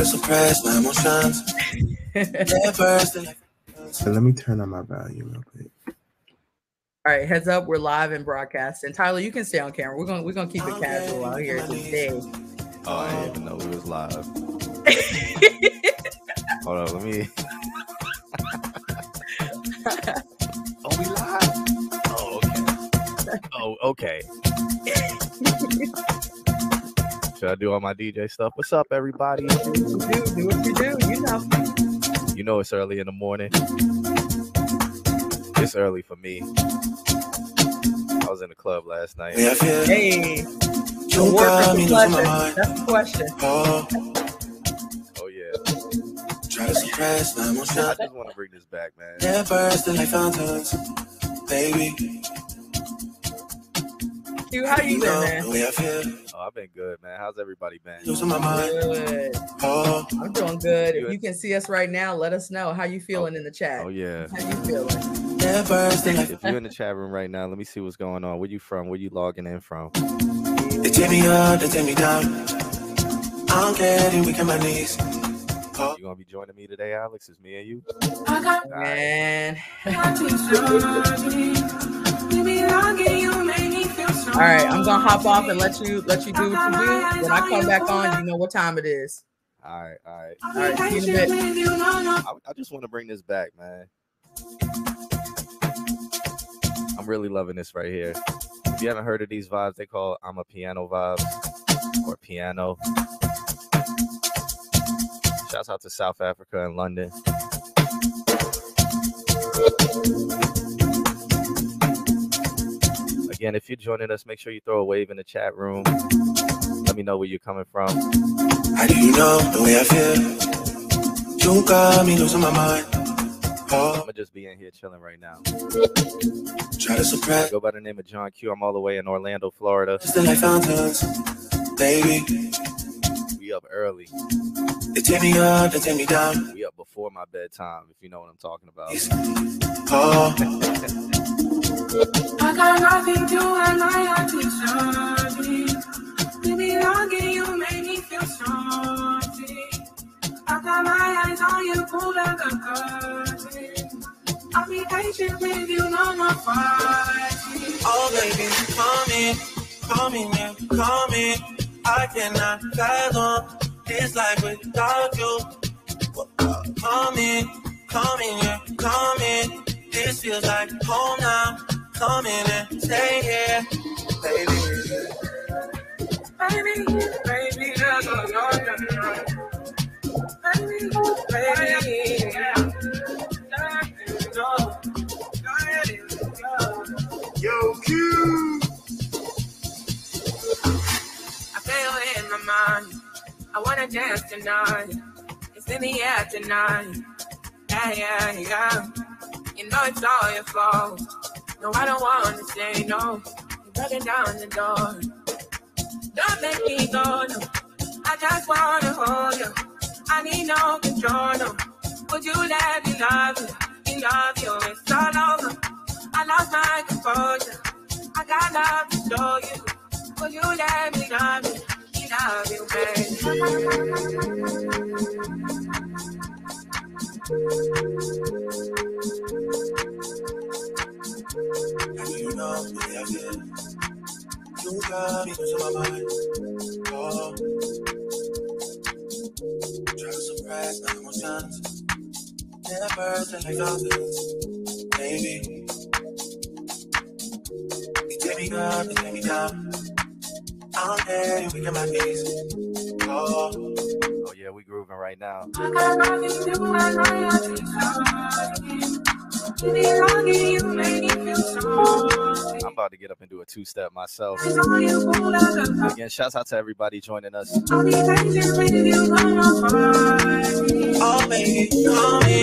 to suppress my emotions. So let me turn on my volume real quick. All right, heads up, we're live and broadcasting. Tyler, you can stay on camera. We're gonna keep it casual out here today. Oh, I didn't even know we was live. Hold on, let me. Oh, we live? Oh, okay. Should I do all my DJ stuff? What's up, everybody? Do what you do. You know it's early in the morning. It's early for me. I was in the club last night. Hey, the work or the pleasure? That's the question. Oh yeah. Try to suppress my emotions. I just want to bring this back, man. Baby. Q, how you been, man? Oh, I've been good, man. How's everybody been? Good. I'm doing good. If you can see us right now, let us know how you feeling in the chat. Oh yeah. How you feeling? If you're in the chat room right now, let me see what's going on. Where you from? Where you logging in from? They take me up, they take me down. I'm getting weak on my knees. You gonna be joining me today, Alex? It's me and you. Man. All right, I'm gonna hop off and let you do what you do. When I come back on, you know what time it is. All right. All right, see you in a bit. I just want to bring this back, man. I'm really loving this right here. If you haven't heard of these vibes, they call I'm a Piano vibes or piano. Shouts out to South Africa and London. Again, if you're joining us, make sure you throw a wave in the chat room. Let me know where you're coming from. How do you know the way I feel? You got me losing my mind. I'm gonna just be in here chilling right now. Try to suppress. I go by the name of John Q. I'm all the way in Orlando, Florida. Still like fountains, baby. We up early. They take me up, they take me down. We up before my bedtime, if you know what I'm talking about. I got nothing to hide my attention. Baby, longing you make me feel something. I got my eyes on you, pull like a curtain. I'll be patient with you, no more fighting. Oh, baby, call me, yeah, call me. I cannot fathom this life without you. Call me, yeah, call me. This feels like home now. Come in and stay here, baby. Baby, that's all you're Yo, Q. I feel it in my mind. I wanna dance tonight. It's in the air tonight. Yeah. You know it's all your fault. No, I don't want to say no. You're breaking down the door. Don't make me go, no. I just want to hold you. I need no control, no. Would you let me love you? Me love you, it's all over. I lost my composure. I got love to show you. Would you let me love you? Me love you, baby. You know the way I feel. You got me losing my mind. Try to suppress my emotions. Never feel like dolphins, baby. You take me up, you take me down. I'm there, you weak on my knees. Oh yeah, we grooving right now. I got nothing to do, I I'm about to get up and do a two-step myself. Again, shouts out to everybody joining us. Oh, baby, call me,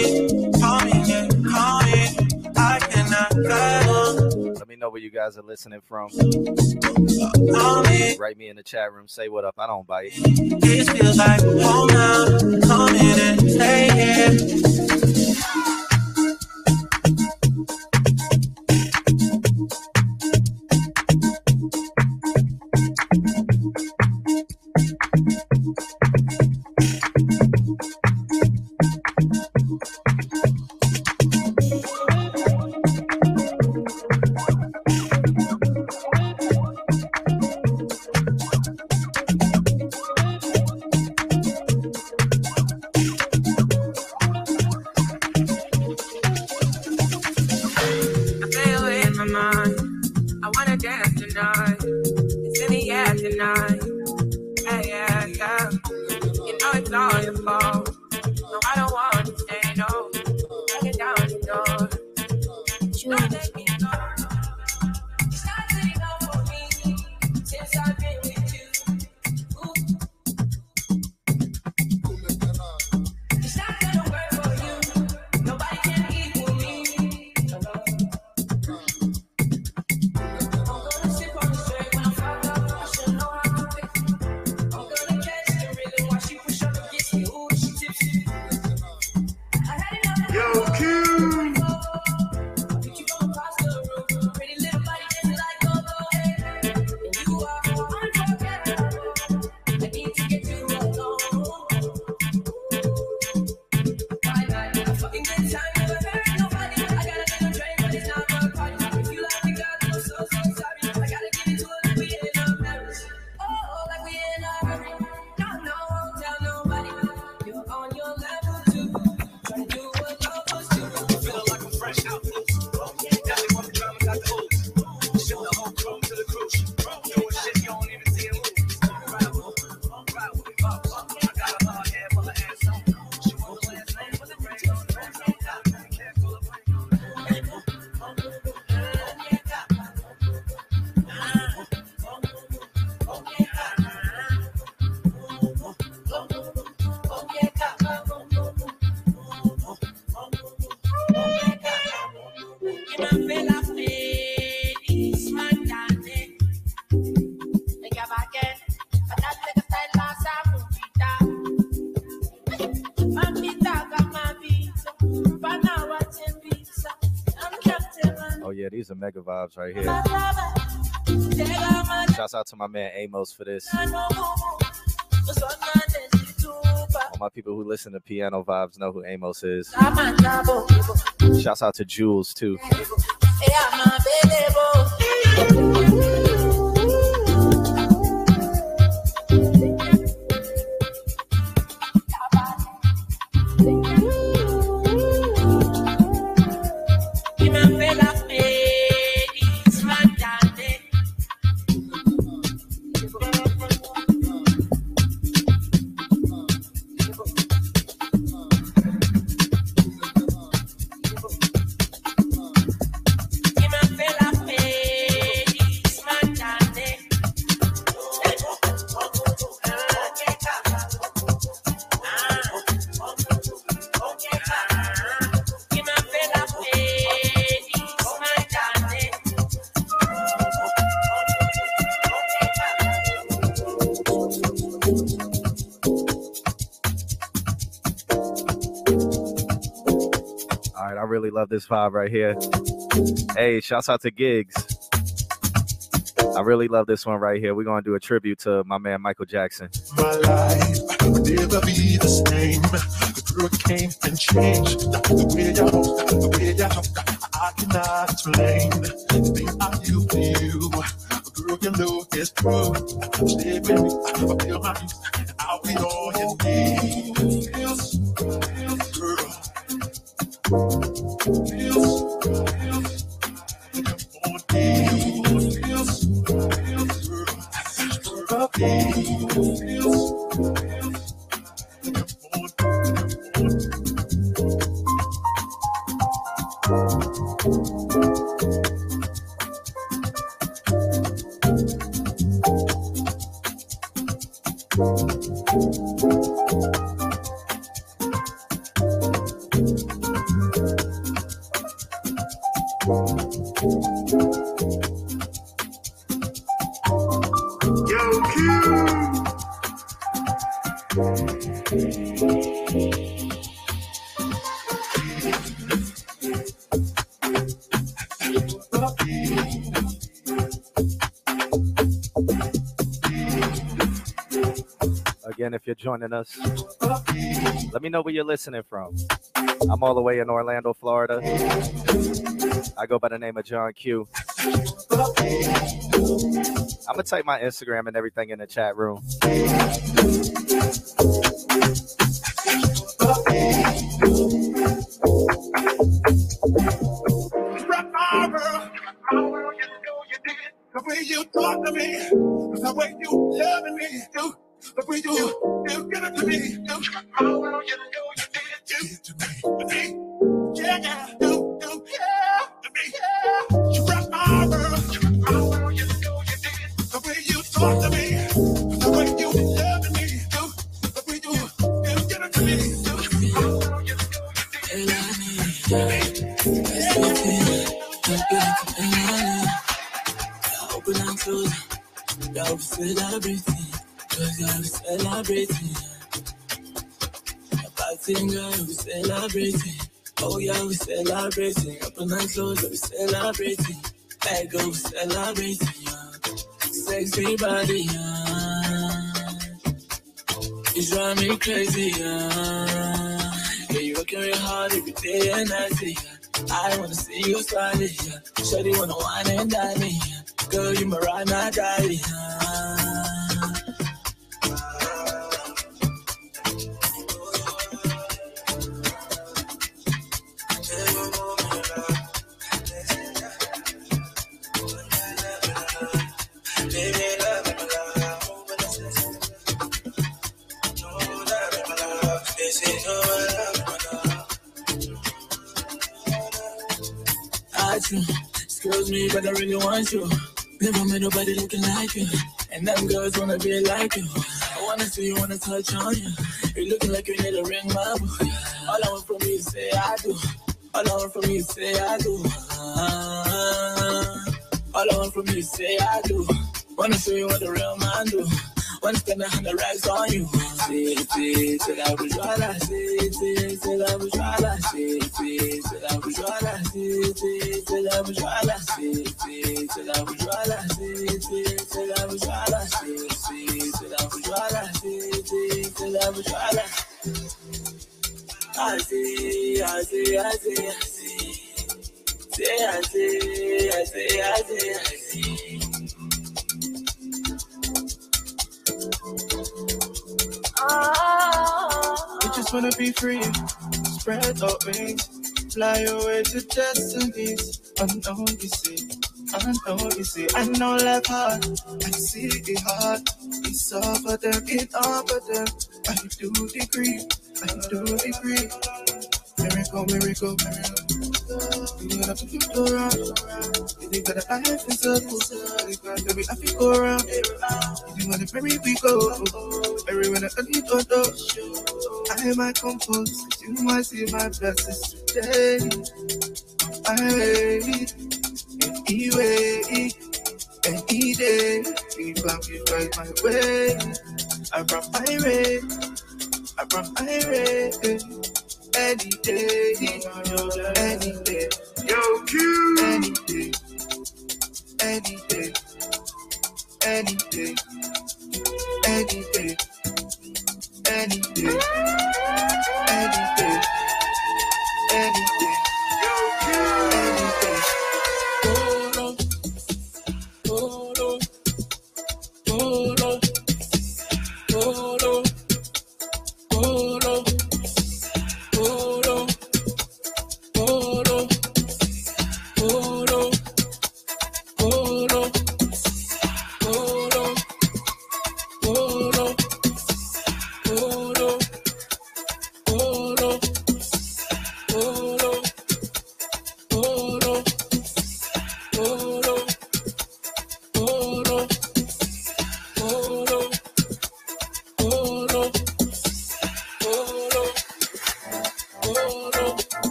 yeah, call me. I cannot fathom. Let me know where you guys are listening from. Write me in the chat room. Say what up. I don't bite. This feels like home now. Come in and stay here. tonight. Yeah, yeah. You know it's all your fault. No, I don't want to stay, no. Knock it down the door. Don't let me go. It's not good enough for me since I've been with you. Ooh. It's not gonna work for you. Nobody can equal me. I'm gonna sip on the straight when I fuck up. I should know how to fix it. I'm gonna catch the rhythm while she push up against me. Ooh, she tipsy. I had enough. Yo, Q. These are mega vibes right here. Shouts out to my man Amos for this. All my people who listen to Piano Vibes know who Amos is. Shouts out to Jules too. I really love this vibe right here. Hey, shouts out to Gigs. I really love this one right here. We're going to do a tribute to my man Michael Jackson. My life would never be the same. The girl came and changed. The way you I cannot explain. The thing I do to you, girl, you know it's true. Stay with me, I feel my youth, and I'll be all you need. Feels, girl. Again, if you're joining us, let me know where you're listening from. I'm all the way in Orlando, Florida. I go by the name of John Q. I'm going to type my Instagram and everything in the chat room. way you talk to me, the way you loving me, the way you give it to me, my world, you know you did it to me, yeah, yeah, yeah, to me, yeah. You rock my world, you know you did it. The way you talk to me, the way you loving me, the way you give it to me, my world, you know you did it. Open and close, yeah, we celebrating, cause yeah, we celebrating. Partying, girl, we celebrating. Oh yeah, we celebrating. Open and close, we celebrating. Hey, girl, we celebrating. Sexy body, you drive me crazy. Yeah, you working real hard every day and night. I wanna see you smiling. Shawty wanna wine and dine me. Girl, you my ride, not die. Excuse me, but I really want you. Never met nobody looking like you. And them girls wanna be like you. I wanna see you, wanna touch on you. You're looking like you need a ring, my boy. All I want from you is say I do. All I want from you is say I do. All I want from you is say I do. Wanna show you what a real man do. Wanna spend 100 racks on you. C'est la bourgeoisie. C'est la bourgeoisie. C'est la bourgeoisie. C'est la bourgeoisie. C'est la bourgeoisie. C'est la bourgeoisie. C'est la bourgeoisie. C'est la bourgeoisie. I see. We just wanna be free, spread our wings, fly away to destinies. I know you see, I know life hard, I see it hard. It's all for them, it's all for them. I do agree. Miracle. You gotta put it around. You got a life in circles. You gotta be happy go around. You wanna bury we go. Everyone I need to do. I might compose. You might see my blessings today. I wait. Any day. If I find my way. I brought my way. Any day. Yo, Q. Any day. Yo, Q.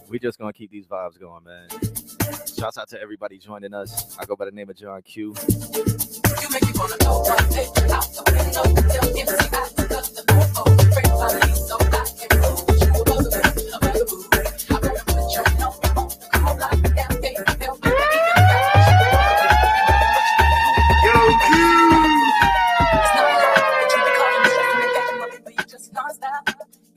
We just gonna keep these vibes going, man. Shouts out to everybody joining us. I go by the name of John Q. You make me wanna go right there out the window. Tell him see I took up the phone. Break my knees so I can move. You a bugaboo. I better put your number on the call like that. Help me even Yo, Q! It's not hot that you be calling me just to make that money, but you just non-stop.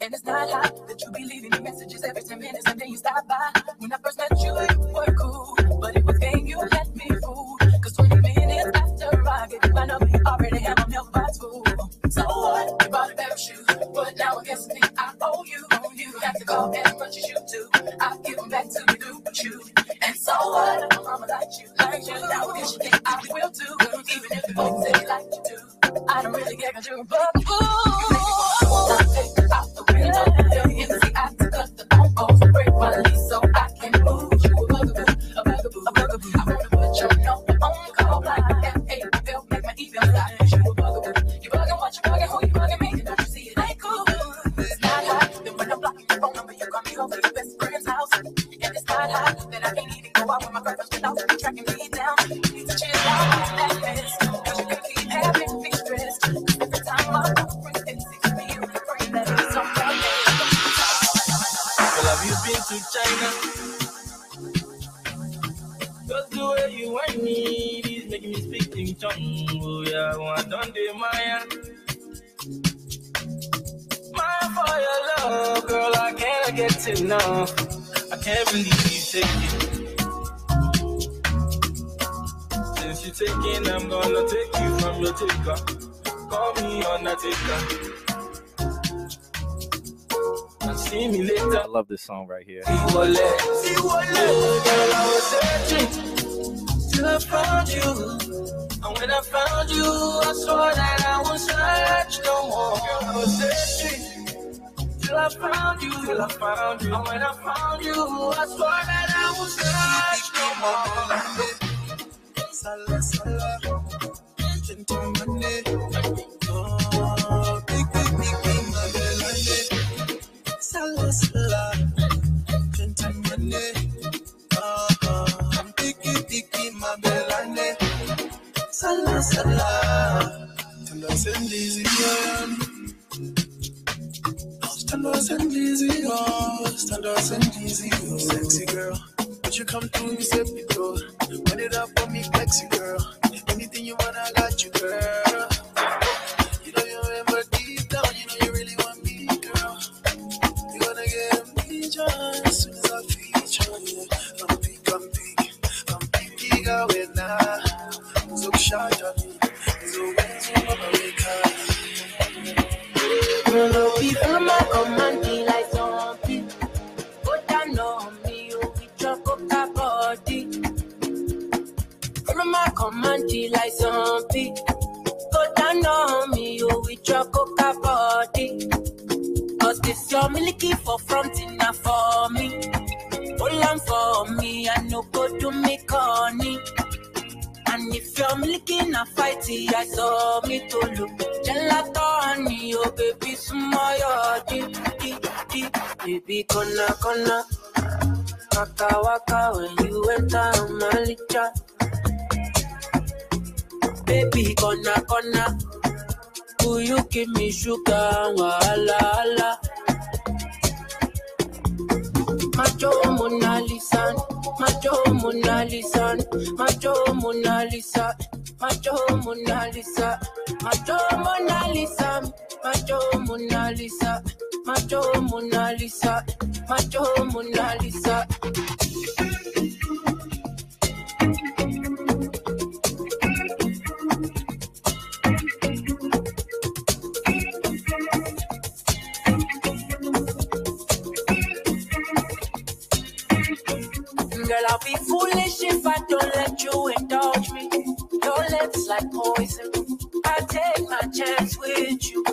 And it's not hot that you be leaving me messages every 10 minutes and then you stop by. When I first met you, you were cool, but it was game you let me fool. 'Cause 20 minutes after I get my number, you already have my milk by school. So what? You bought a pair of shoes, but now I guess me, I owe you. You have to call as much as you do. I'll give them back to you, do what you. And so what? My mama liked you. Now this you think I will do. Even if you folks say like you do. I don't really care 'cause you're a bugaboo. Out the window, tell him see I took up the phone, break my lease so I can move. You a bugaboo, a bugaboo, a bugaboo. I wanna put your number on call like FAL, make my email stop. You a bugaboo, you bugging what you bugging, who you bugging me? Don't you see it ain't cool? It's not hot, then when I'm blocking your phone number, you call me over your best friend's house. And it's not hot that I can't even go out with my girlfriends without you tracking me down. You need to chill out that mess, 'cause you can keep having me stressed. Every time I go for it, it's me, you can bring that it's on your head. Well, have you been to China? Just the way you want me, is making me speak in tongue. Oh yeah, one done the Maya. Maya for your love, girl, I can't get enough. I can't believe you take it. Since you're taking, I'm gonna take you from your taker. Call me on a taker. See me later. I love this song right here. See what girl, I was searching till I found you. And when I found you, I saw that I won't search no more. Girl, I was searching till I found you. And when I found you, I saw that I won't search no more. Sala, sala, gentleman, oh, big, Magellan. Sala, sala, gentleman, Picky, Magellan. Sala, sala, stand easy, stand easy, sexy girl. Would you come through me, set me go? Run it up for me, flexy girl. Anything you want, I got you, girl. You know you remember deep down, you know you really want me, girl. You're gonna get me just as soon as I feature you. I'm picky, girl, with now. So shy, darling. So when you want to wake up. Girl, I'll be on my command, like zombie. Go down on me, you with your coca body. Follow my command, like zombie. Go down on me, you with your coca body. 'Cause this your milky for front enough for me. Hold on for me, I no go to me corny. And if you're milking a fighty, I saw me to look. Gelato honey, oh baby, smile, baby, kona. Waka when you enter my licha. Baby, kona. Will you give me sugar? Wala. Macho Mona Lisa, Macho Mona Lisa, Macho Mona Lisa, Macho Mona Lisa, Macho Mona Lisa, Macho Mona Lisa, Macho Mona Lisa, Macho Mona Lisa. Girl, I'll be foolish if I don't let you indulge me. Your lips like poison. I take my chance with you.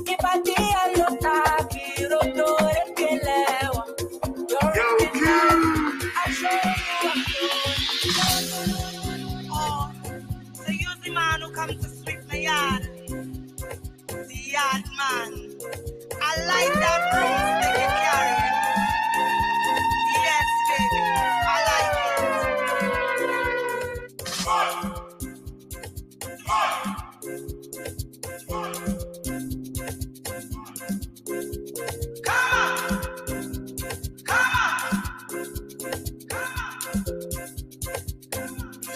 If I did like that rose that you carry. Yes, baby, I like it. Come on,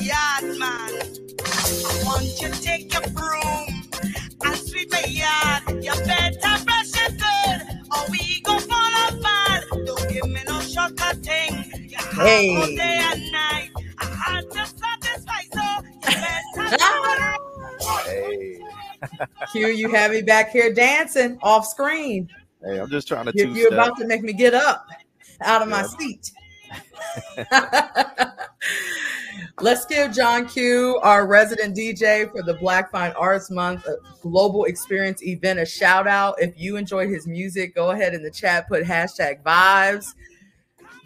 yard man, I want you to take your broom and sweep the yard. You better brush it good, or we gon' fall apart. Don't give me no shortcut thing. You have all day and night. I had to satisfy, so you better do it. Hey. Q, you have me back here dancing off screen. Hey, I'm just trying to You're about to make me get up out of my seat. Let's give John Q, our resident DJ for the Black Fine Arts Month Global Experience event, a shout out. If you enjoyed his music, go ahead in the chat, put #vibes.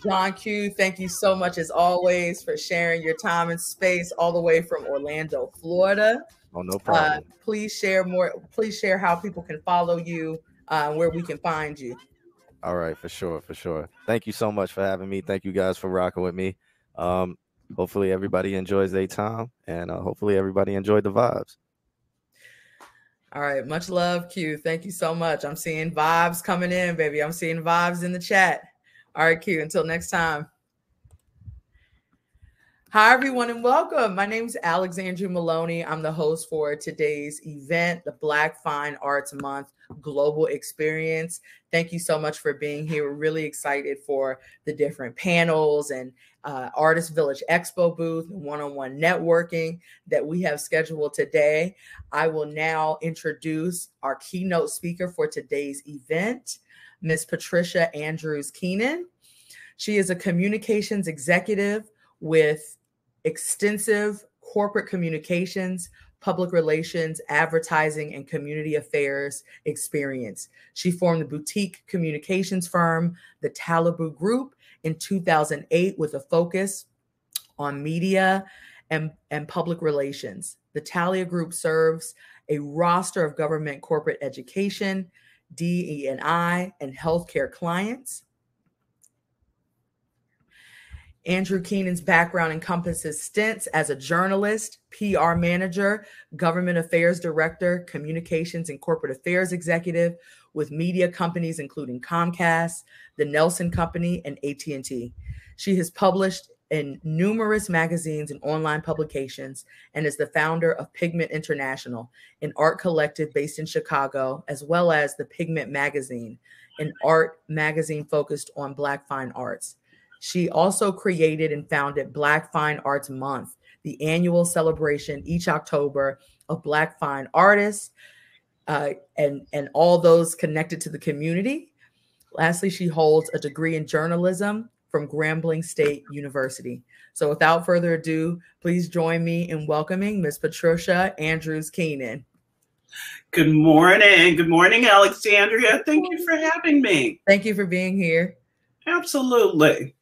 John Q, thank you so much as always for sharing your time and space all the way from Orlando, Florida. Oh, no problem. Please share more. Please share how people can follow you, where we can find you. All right, for sure, for sure. Thank you so much for having me. Thank you guys for rocking with me. Hopefully everybody enjoys their time, and hopefully everybody enjoyed the vibes. All right, much love, Q. Thank you so much. I'm seeing vibes coming in, baby. I'm seeing vibes in the chat. All right, Q, until next time. Hi, everyone, and welcome. My name is Alexandria Maloney. I'm the host for today's event, the Black Fine Arts Month Global Experience. Thank you so much for being here. We're really excited for the different panels and Artist Village Expo booth and one-on-one networking that we have scheduled today. I will now introduce our keynote speaker for today's event, Ms. Patricia Andrews-Keenan. She is a communications executive with extensive corporate communications, public relations, advertising, and community affairs experience. She formed the boutique communications firm, the Talibu Group, in 2008 with a focus on media and public relations. The Talia Group serves a roster of government, corporate, education, DE&I, and healthcare clients. Andrew Keenan's background encompasses stints as a journalist, PR manager, government affairs director, communications and corporate affairs executive with media companies including Comcast, the Nelson Company, and AT&T. She has published in numerous magazines and online publications and is the founder of Pigment International, an art collective based in Chicago, as well as the Pigment magazine, an art magazine focused on Black fine arts. She also created and founded Black Fine Arts Month, the annual celebration each October of Black fine artists and all those connected to the community. Lastly, she holds a degree in journalism from Grambling State University. So without further ado, please join me in welcoming Ms. Patricia Andrews-Keenan. Good morning. Good morning, Alexandria. Thank you for having me. Thank you for being here. Absolutely.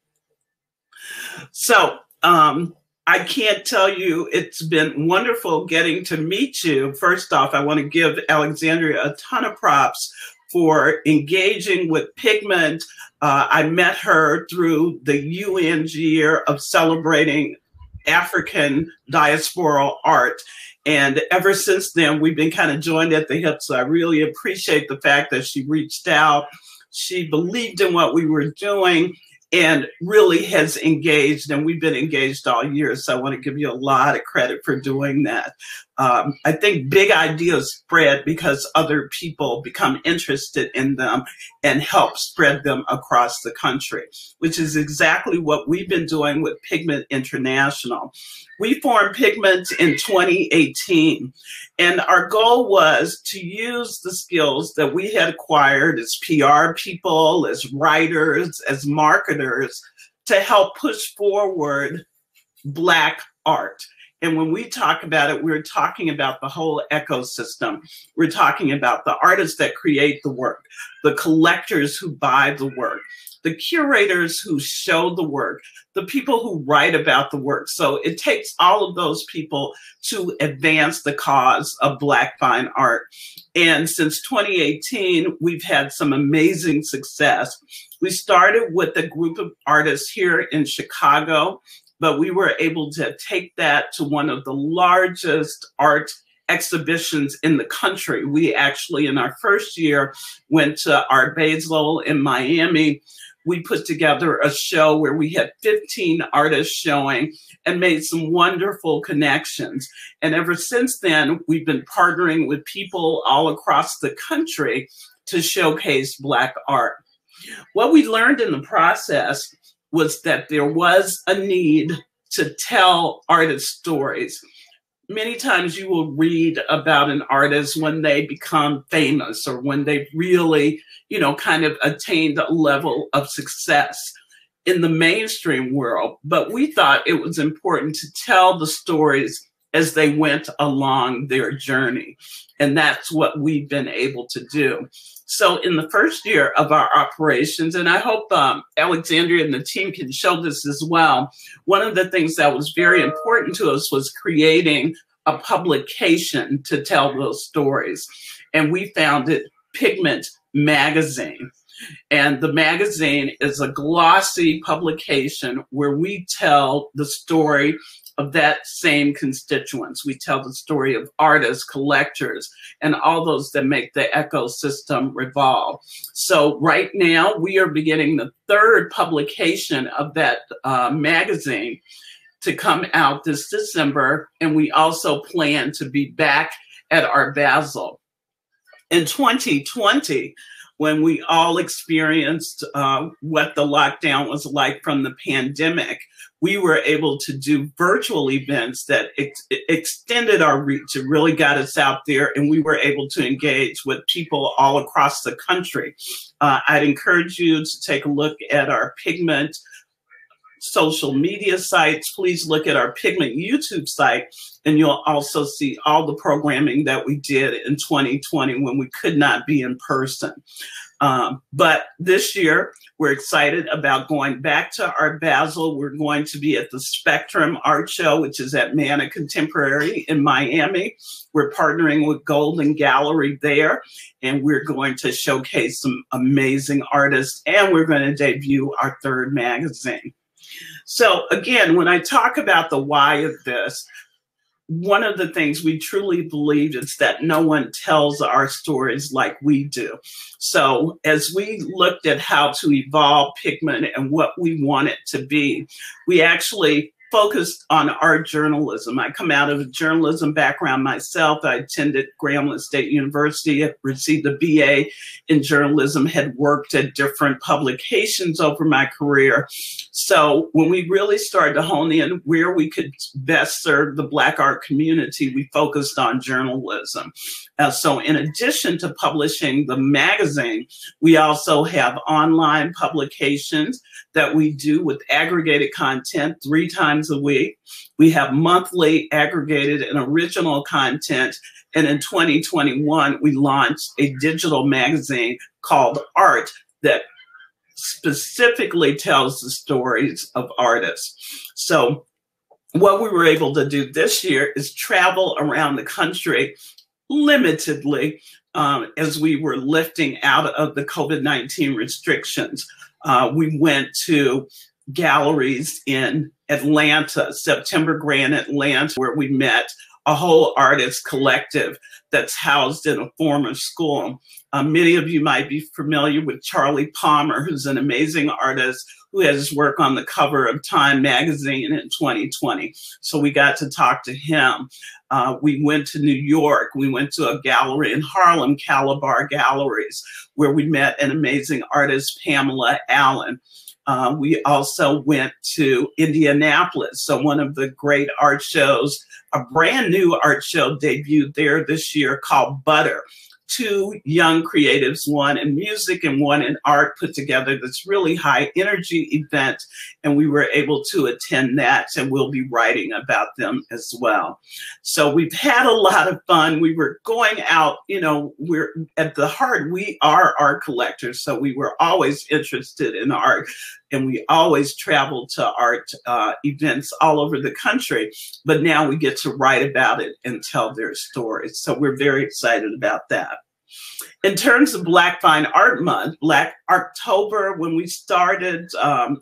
So I can't tell you, it's been wonderful getting to meet you. First off, I want to give Alexandria a ton of props for engaging with Pigment. I met her through the UN's year of celebrating African diasporal art. And ever since then, we've been kind of joined at the hip. So I really appreciate the fact that she reached out. She believed in what we were doing and really has engaged, and we've been engaged all year. So I want to give you a lot of credit for doing that. I think big ideas spread because other people become interested in them and help spread them across the country, which is exactly what we've been doing with Pigment International. We formed Pigment in 2018, and our goal was to use the skills that we had acquired as PR people, as writers, as marketers, to help push forward Black art. And when we talk about it, we're talking about the whole ecosystem. We're talking about the artists that create the work, the collectors who buy the work, the curators who show the work, the people who write about the work. So it takes all of those people to advance the cause of Black fine art. And since 2018, we've had some amazing success. We started with a group of artists here in Chicago, but we were able to take that to one of the largest art exhibitions in the country. We actually, in our first year, went to Art Basel in Miami. We put together a show where we had 15 artists showing and made some wonderful connections. And ever since then, we've been partnering with people all across the country to showcase Black art. What we learned in the process was that there was a need to tell artist stories. Many times you will read about an artist when they become famous or when they've really, kind of attained a level of success in the mainstream world. But we thought it was important to tell the stories as they went along their journey. And that's what we've been able to do. So in the first year of our operations, and I hope Alexandria and the team can show this as well, one of the things that was very important to us was creating a publication to tell those stories. And we founded Pigment magazine. And the magazine is a glossy publication where we tell the story of that same constituents. We tell the story of artists, collectors, and all those that make the ecosystem revolve. So right now we are beginning the third publication of that magazine to come out this December. And we also plan to be back at Art Basel. In 2020, when we all experienced what the lockdown was like from the pandemic, we were able to do virtual events that extended our reach. It really got us out there, and we were able to engage with people all across the country. I'd encourage you to take a look at our Pigment social media sites. Please look at our Pigment YouTube site, and you'll also see all the programming that we did in 2020 when we could not be in person. But this year, we're excited about going back to Art Basel. We're going to be at the Spectrum Art Show, which is at Mana Contemporary in Miami. We're partnering with Golden Gallery there, and we're going to showcase some amazing artists, and we're going to debut our third magazine. So again, when I talk about the why of this, one of the things we truly believe is that no one tells our stories like we do. So as we looked at how to evolve Pigment and what we want it to be, we actually focused on art journalism. I come out of a journalism background myself. I attended Grambling State University, received a BA in journalism, had worked at different publications over my career. So when we really started to hone in where we could best serve the Black art community, we focused on journalism. So in addition to publishing the magazine, we also have online publications that we do with aggregated content 3 times a week. We have monthly aggregated and original content. And in 2021, we launched a digital magazine called Art that specifically tells the stories of artists. So what we were able to do this year is travel around the country limitedly as we were lifting out of the COVID-19 restrictions. We went to galleries in Atlanta, September Grand Atlanta, where we met a whole artist collective that's housed in a former school. Many of you might be familiar with Charlie Palmer, who's an amazing artist who has work on the cover of Time magazine in 2020. So we got to talk to him. We went to New York. We went to a gallery in Harlem, Calabar Galleries, where we met an amazing artist, Pamela Allen. We also went to Indianapolis. So one of the great art shows, a brand new art show debuted there this year called Butter, 2 young creatives, one in music and one in art, put together this really high energy event, and we were able to attend that, and we'll be writing about them as well. So we've had a lot of fun. We were going out, you know, we're at the heart, we are art collectors, so we were always interested in art, and we always traveled to art events all over the country, but now we get to write about it and tell their stories. So we're very excited about that. In terms of Black Fine Art Month, Black October, when we started,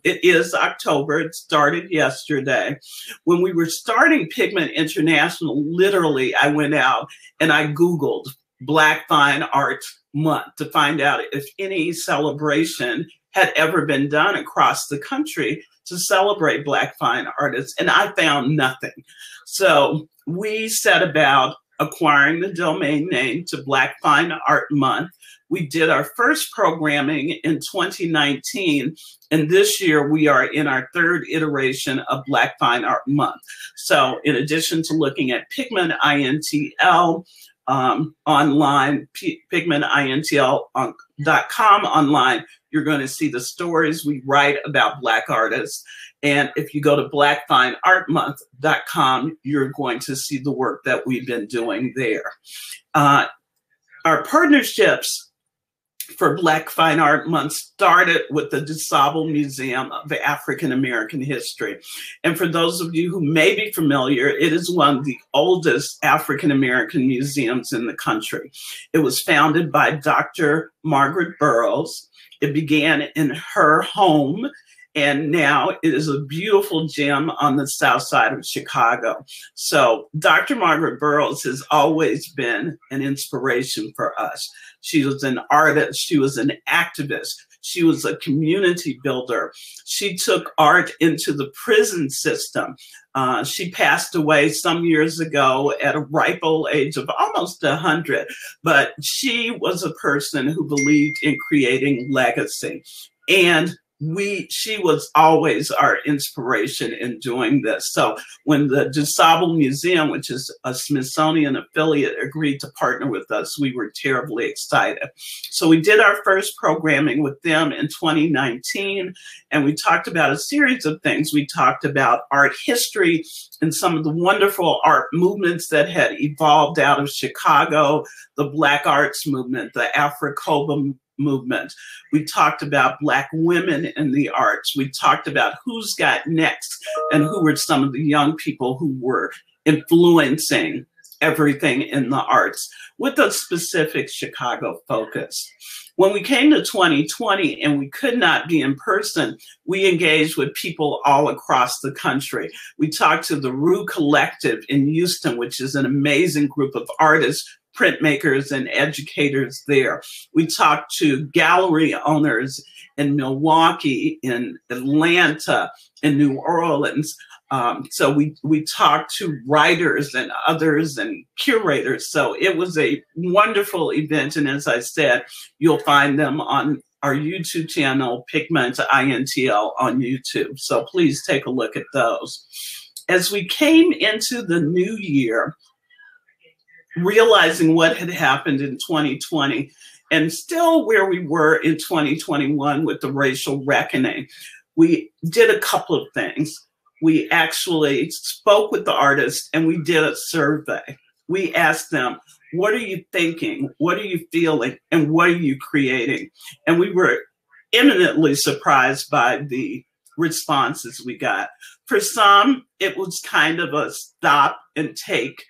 it is October, it started yesterday. When we were starting Pigment International, literally I went out and I Googled Black Fine Art Month to find out if any celebration had ever been done across the country to celebrate Black fine artists, and I found nothing. So we set about acquiring the domain name to Black Fine Art Month. We did our first programming in 2019, and this year we are in our 3rd iteration of Black Fine Art Month. So in addition to looking at Pigment, INTL, online, pigmentintl.com online, you're going to see the stories we write about Black artists. And if you go to blackfineartmonth.com, you're going to see the work that we've been doing there. Our partnerships for Black Fine Art Month started with the DuSable Museum of African American History. And for those of you who may be familiar, it is one of the oldest African American museums in the country. It was founded by Dr. Margaret Burroughs. It began in her home, and now it is a beautiful gem on the south side of Chicago. So Dr. Margaret Burroughs has always been an inspiration for us. She was an artist, she was an activist, she was a community builder. She took art into the prison system. She passed away some years ago at a ripe old age of almost 100, but she was a person who believed in creating legacy. And she was always our inspiration in doing this. So when the DuSable Museum, which is a Smithsonian affiliate, agreed to partner with us, we were terribly excited. So we did our first programming with them in 2019, and we talked about a series of things. We talked about art history and some of the wonderful art movements that had evolved out of Chicago, the Black arts movement, the Afro-Cuban movement. We talked about Black women in the arts. We talked about who's got next and who were some of the young people who were influencing everything in the arts with a specific Chicago focus. When we came to 2020 and we could not be in person, we engaged with people all across the country. We talked to the Rue Collective in Houston, which is an amazing group of artists, printmakers, and educators there. We talked to gallery owners in Milwaukee, in Atlanta, in New Orleans. So we talked to writers and others and curators. So it was a wonderful event. And as I said, you'll find them on our YouTube channel, Pigment INTL on YouTube. So please take a look at those. As we came into the new year, realizing what had happened in 2020 and still where we were in 2021 with the racial reckoning, we did a couple of things. We actually spoke with the artists and we did a survey. We asked them, what are you thinking? What are you feeling? And what are you creating? And we were eminently surprised by the responses we got. For some, it was kind of a stop and take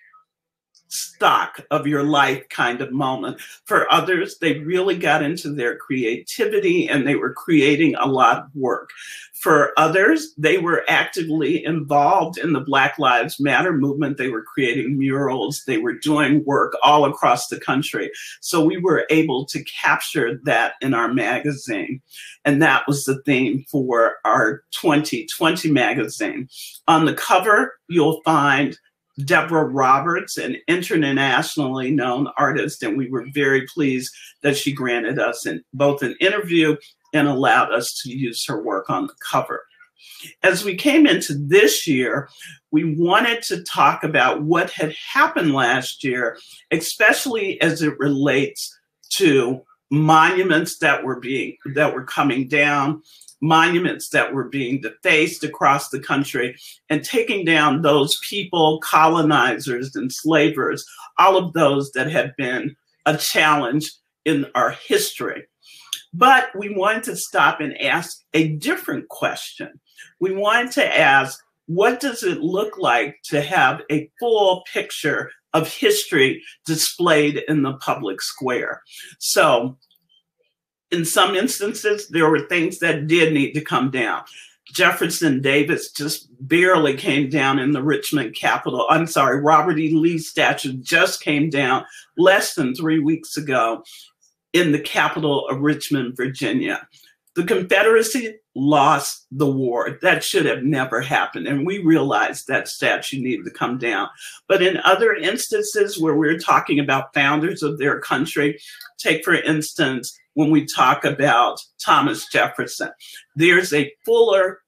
stock of your life kind of moment. For others, they really got into their creativity and they were creating a lot of work. For others, they were actively involved in the Black Lives Matter movement. They were creating murals. They were doing work all across the country. So we were able to capture that in our magazine. And that was the theme for our 2020 magazine. On the cover, you'll find Deborah Roberts, an internationally known artist, and we were very pleased that she granted us both an interview and allowed us to use her work on the cover. As we came into this year, we wanted to talk about what had happened last year, especially as it relates to monuments that were coming down, monuments that were being defaced across the country, and taking down those people, colonizers, enslavers, all of those that had been a challenge in our history. But we wanted to stop and ask a different question. We wanted to ask, what does it look like to have a full picture of history displayed in the public square? So in some instances, there were things that did need to come down. Jefferson Davis just barely came down in the Richmond Capitol. I'm sorry, Robert E. Lee's statue just came down less than 3 weeks ago in the capital of Richmond, Virginia. The Confederacy lost the war. That should have never happened. And we realized that statue needed to come down. But in other instances where we're talking about founders of their country, take for instance, when we talk about Thomas Jefferson, there's a fuller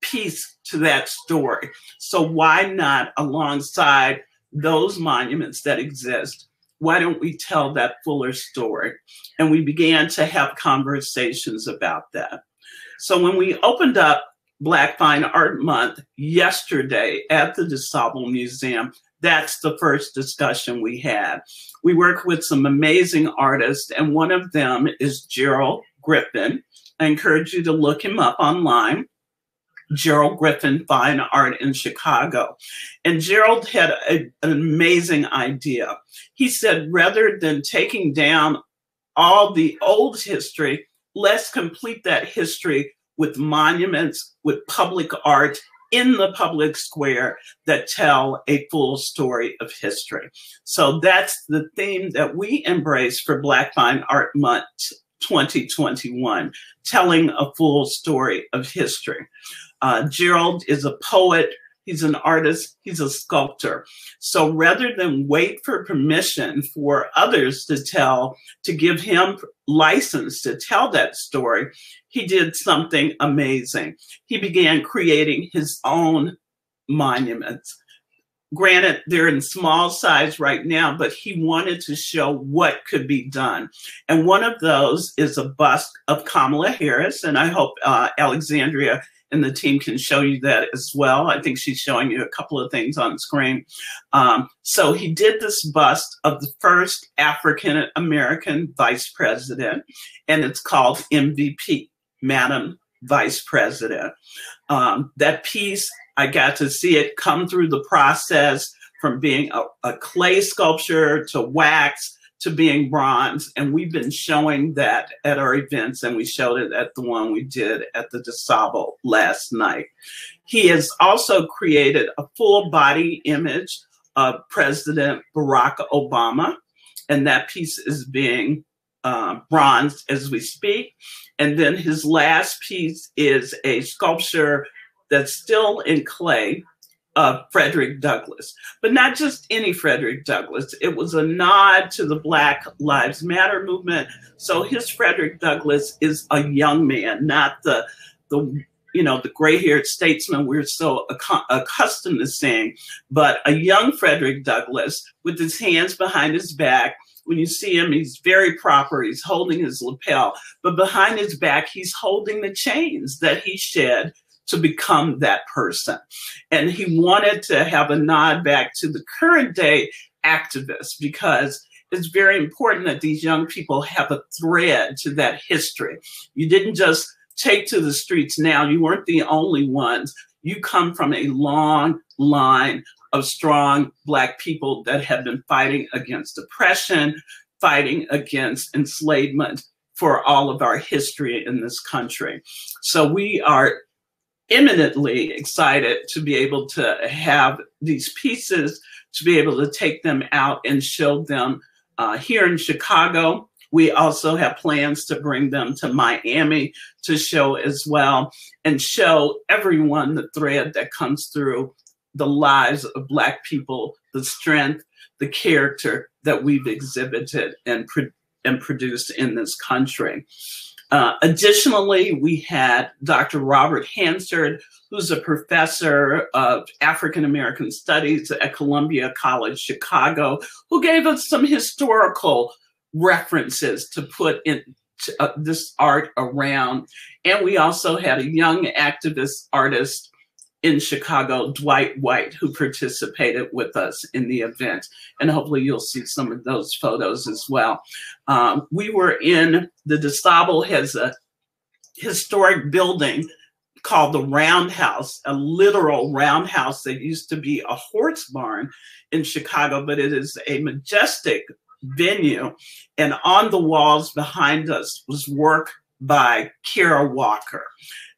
piece to that story. So why not, alongside those monuments that exist, why don't we tell that fuller story? And we began to have conversations about that. So when we opened up Black Fine Art Month yesterday at the DeSable Museum, that's the first discussion we had. We work with some amazing artists, and one of them is Gerald Griffin. I encourage you to look him up online. Gerald Griffin Fine Art in Chicago. And Gerald had an amazing idea. He said, rather than taking down all the old history, let's complete that history with monuments, with public art in the public square that tell a full story of history. So that's the theme that we embrace for Black Fine Art Month 2021, telling a full story of history. Gerald is a poet, he's an artist, he's a sculptor. So rather than wait for permission for others to give him license to tell that story, he did something amazing. He began creating his own monuments. Granted, they're in small size right now, but he wanted to show what could be done. And one of those is a bust of Kamala Harris, and I hope Alexandria and the team can show you that as well. I think she's showing you a couple of things on screen. So he did this bust of the first African-American vice president, and it's called MVP, Madam Vice President. That piece, I got to see it come through the process from being a clay sculpture to wax to being bronze. And we've been showing that at our events, and we showed it at the one we did at the DeSable last night. He has also created a full body image of President Barack Obama, and that piece is being bronzed as we speak. And then his last piece is a sculpture that's still in clay of Frederick Douglass, but not just any Frederick Douglass. It was a nod to the Black Lives Matter movement. So his Frederick Douglass is a young man, not the gray-haired statesman we're so accustomed to seeing, but a young Frederick Douglass with his hands behind his back. When you see him, he's very proper. He's holding his lapel, but behind his back, he's holding the chains that he shed to become that person. And he wanted to have a nod back to the current day activists, because it's very important that these young people have a thread to that history. You didn't just take to the streets now. You weren't the only ones. You come from a long line of strong Black people that have been fighting against oppression, fighting against enslavement for all of our history in this country. So we are eminently excited to be able to have these pieces, to be able to take them out and show them here in Chicago. We also have plans to bring them to Miami to show as well, and show everyone the thread that comes through the lives of Black people, the strength, the character that we've exhibited and produced in this country. Additionally, we had Dr. Robert Hansard, who's a professor of African American Studies at Columbia College Chicago, who gave us some historical references to put in this art around. And we also had a young activist artist in Chicago, Dwight White, who participated with us in the event. And hopefully you'll see some of those photos as well. We were in, the DeSable has a historic building called the Roundhouse, a literal roundhouse that used to be a horse barn in Chicago, but it is a majestic venue. And on the walls behind us was work by Kara Walker.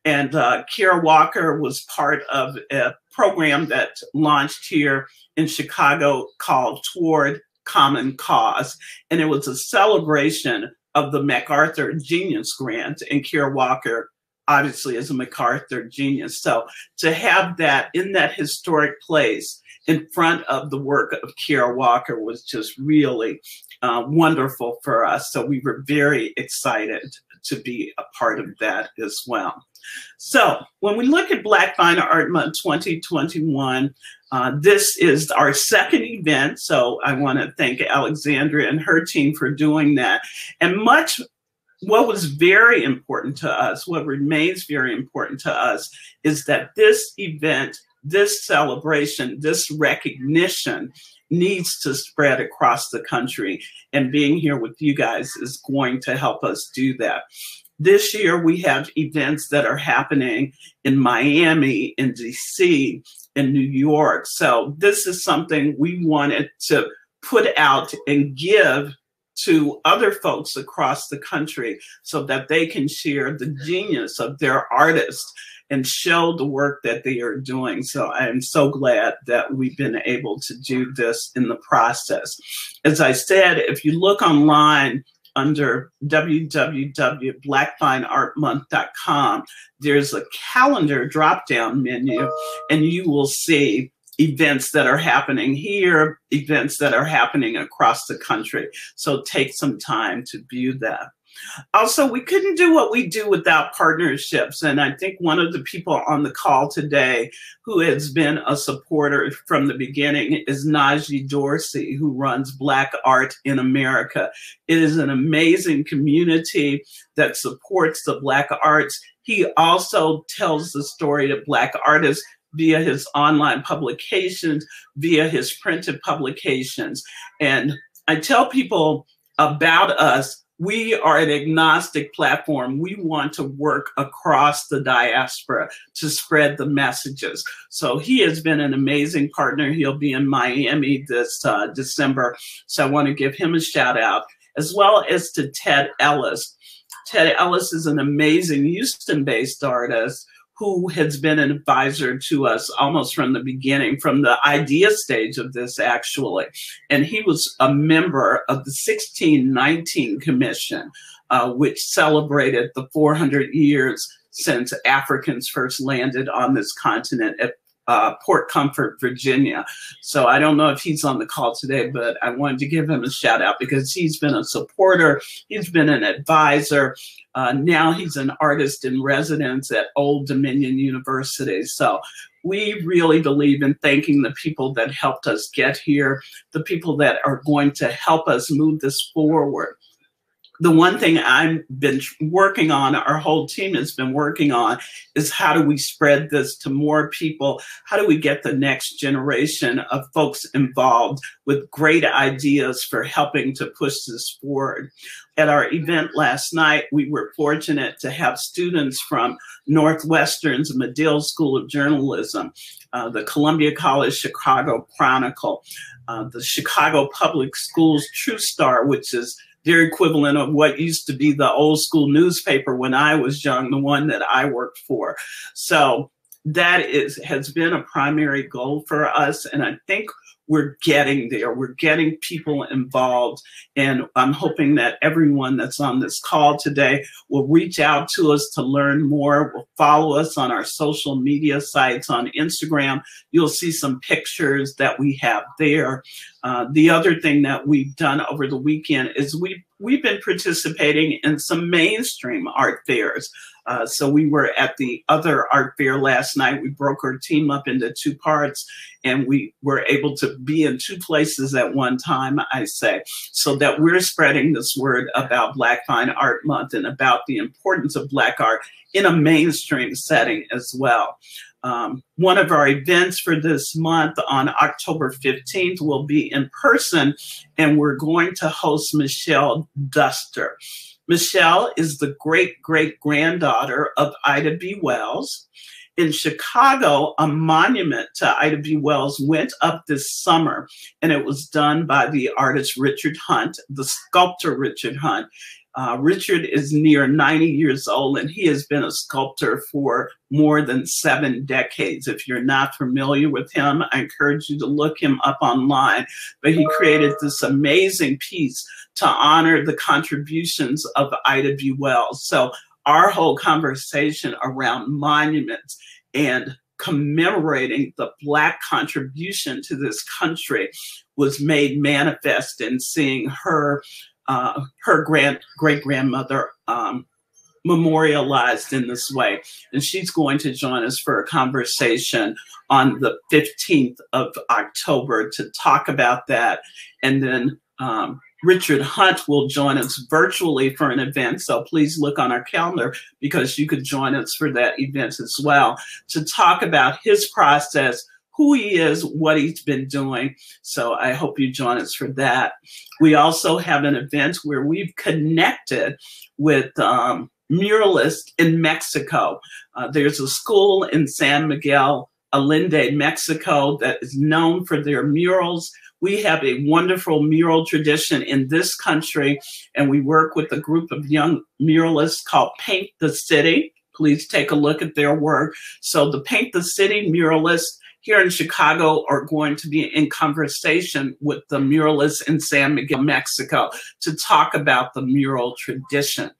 And Kara Walker was part of a program that launched here in Chicago called Toward Common Cause. And it was a celebration of the MacArthur Genius Grant. And Kara Walker obviously is a MacArthur genius. So to have that in that historic place in front of the work of Kara Walker was just really wonderful for us. So we were very excited to be a part of that as well. So when we look at Black Fine Art Month 2021, this is our second event. So I want to thank Alexandria and her team for doing that. And what was very important to us, what remains very important to us, is that this event, this celebration, this recognition needs to spread across the country. And being here with you guys is going to help us do that. This year, we have events that are happening in Miami, in DC, in New York. So this is something we wanted to put out and give to other folks across the country so that they can share the genius of their artists and show the work that they are doing. So I am so glad that we've been able to do this in the process. As I said, if you look online under www.blackfineartmonth.com, there's a calendar drop-down menu, and you will see events that are happening here, events that are happening across the country. So take some time to view that. Also, we couldn't do what we do without partnerships. And I think one of the people on the call today who has been a supporter from the beginning is Najee Dorsey, who runs Black Art in America. It is an amazing community that supports the Black arts. He also tells the story of Black artists via his online publications, via his printed publications. And I tell people about us, we are an agnostic platform. We want to work across the diaspora to spread the messages. So he has been an amazing partner. He'll be in Miami this December. So I want to give him a shout out, as well as to Ted Ellis. Ted Ellis is an amazing Houston-based artist who has been an advisor to us almost from the beginning, from the idea stage of this, actually. And he was a member of the 1619 Commission, which celebrated the 400 years since Africans first landed on this continent at Port Comfort, Virginia. So I don't know if he's on the call today, but I wanted to give him a shout out because he's been a supporter, he's been an advisor. Now he's an artist in residence at Old Dominion University. So we really believe in thanking the people that helped us get here, the people that are going to help us move this forward. The one thing I've been working on, our whole team has been working on, is how do we spread this to more people? How do we get the next generation of folks involved with great ideas for helping to push this forward? At our event last night, we were fortunate to have students from Northwestern's Medill School of Journalism, the Columbia College Chicago Chronicle, the Chicago Public Schools True Star, which is their equivalent of what used to be the old school newspaper when I was young, the one that I worked for. So that has been a primary goal for us. And I think we're getting there. We're getting people involved. And I'm hoping that everyone that's on this call today will reach out to us to learn more, will follow us on our social media sites. On Instagram, you'll see some pictures that we have there. The other thing that we've done over the weekend is we've been participating in some mainstream art fairs. So we were at the other art fair last night. We broke our team up into 2 parts, and we were able to be in 2 places at one time, I say, so that we're spreading this word about Black Fine Art Month and about the importance of Black art in a mainstream setting as well. One of our events for this month on October 15th will be in person, and we're going to host Michelle Duster. Michelle is the great-great-granddaughter of Ida B. Wells. In Chicago, a monument to Ida B. Wells went up this summer, and it was done by the artist Richard Hunt, the sculptor Richard Hunt. Richard is near 90 years old, and he has been a sculptor for more than 7 decades. If you're not familiar with him, I encourage you to look him up online. But he created this amazing piece to honor the contributions of Ida B. Wells. So our whole conversation around monuments and commemorating the Black contribution to this country was made manifest in seeing her great-grandmother memorialized in this way. And she's going to join us for a conversation on the 15th of October to talk about that. And then Richard Hunt will join us virtually for an event. So please look on our calendar, because you could join us for that event as well, to talk about his process, who he is, what he's been doing. So I hope you join us for that. We also have an event where we've connected with muralists in Mexico. There's a school in San Miguel Allende, Mexico, that is known for their murals. We have a wonderful mural tradition in this country, and we work with a group of young muralists called Paint the City. Please take a look at their work. So the Paint the City muralists here in Chicago are going to be in conversation with the muralists in San Miguel, Mexico, to talk about the mural tradition.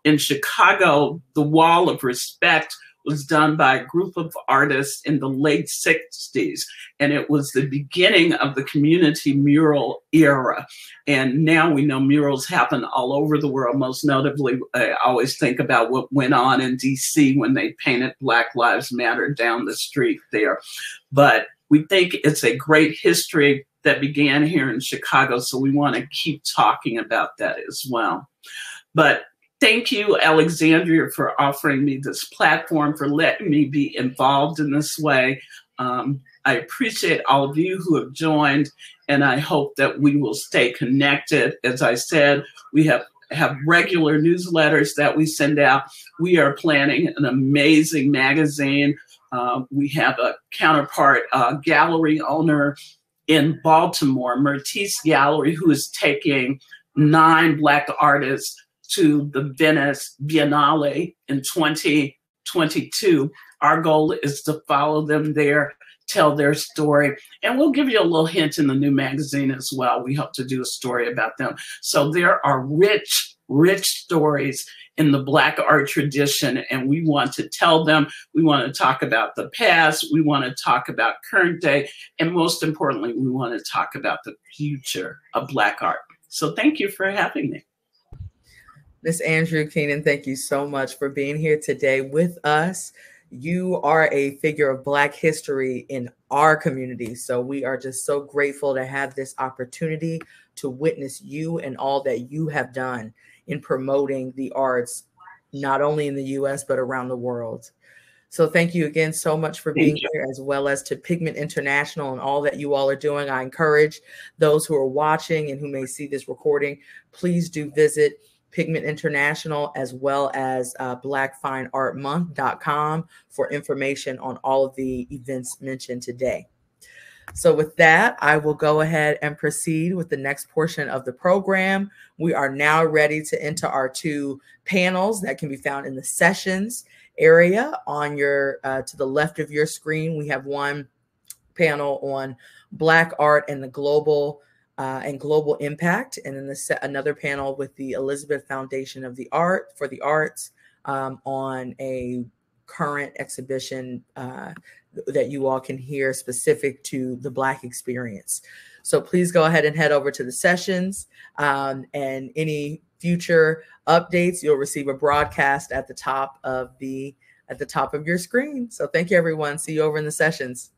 In Chicago, the Wall of Respect was done by a group of artists in the late 60s, and it was the beginning of the community mural era. And now we know murals happen all over the world. Most notably, I always think about what went on in DC when they painted Black Lives Matter down the street there. But we think it's a great history that began here in Chicago, so we want to keep talking about that as well. But thank you, Alexandria, for offering me this platform, for letting me be involved in this way. I appreciate all of you who have joined, and I hope that we will stay connected. As I said, we have regular newsletters that we send out. We are planning an amazing magazine. We have a counterpart gallery owner in Baltimore, Mertice Gallery, who is taking 9 Black artists to the Venice Biennale in 2022. Our goal is to follow them there, tell their story, and we'll give you a little hint in the new magazine as well. We hope to do a story about them. So there are rich, rich stories in the Black art tradition, and we want to tell them. We want to talk about the past, we want to talk about current day, and most importantly, we want to talk about the future of Black art. So thank you for having me. Ms. Andrews-Keenan, thank you so much for being here today with us. You are a figure of Black history in our community, so we are just so grateful to have this opportunity to witness you and all that you have done in promoting the arts, not only in the U.S., but around the world. So thank you again so much for being here, as well as to Pigment International and all that you all are doing. I encourage those who are watching and who may see this recording, please do visit Pigment International, as well as blackfineartmonth.com for information on all of the events mentioned today. So with that, I will go ahead and proceed with the next portion of the program. We are now ready to enter our 2 panels that can be found in the sessions area on your to the left of your screen. We have one panel on Black art and the global impact, and then another panel with the Elizabeth Foundation of the Art for the Arts on a current exhibition that you all can hear specific to the Black experience. So please go ahead and head over to the sessions, and any future updates, you'll receive a broadcast at the top of your screen. So thank you, everyone. See you over in the sessions.